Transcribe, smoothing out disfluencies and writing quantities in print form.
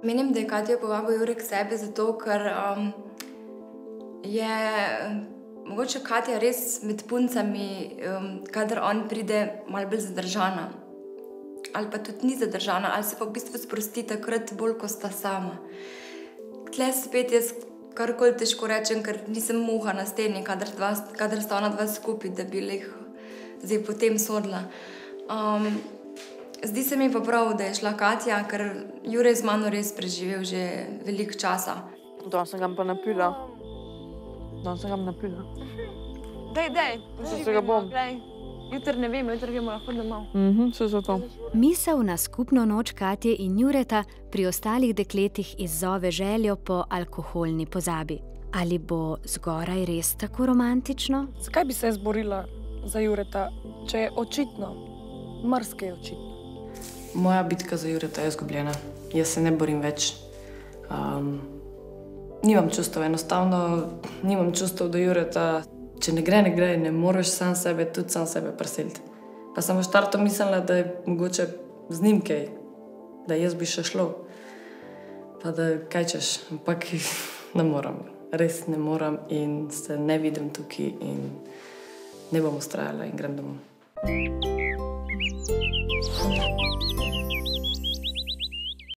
Menim, da je Katjo povabil Jure k sebi zato, ker je mogoče Katja res med puncami, kadar on pride, malo bolj zadržana. Ali pa tudi ni zadržana, ali se pa v bistvu sprosti takrat bolj, ko sta sama. Tle spet jaz karkoli težko rečem, ker nisem muha na steni, kadar sta ona dva skupaj, da bi jih zdaj potem sodila. Zdi se mi pa prav, da je šla Katja, ker Jure je z mano res preživel že veliko časa. Danes sem ga pa napila. Dej, Se ga bom. Jutri ne vem, jutri gremo lahko domov. Se zato. Misel na skupno noč Katje in Jureta pri ostalih dekletih izzove željo po alkoholni pozabi. Ali bo zgoraj res tako romantično? Zakaj bi se borila za Jureta, če je očitno, marsikaj je očitno? Moja bitka za Jureta je izgubljena. Jaz se ne borim več. Nimam čustev, enostavno nimam čustev do Jureta. Če ne gre, ne moreš tudi sam sebe preseliti. Pa sem v štartu mislila, da je mogoče z njim kaj, da jaz bi še šlo. Pa da kaj češ, ampak ne moram. Res ne moram in se ne vidim tukaj in ne bom ustrajala in grem domov.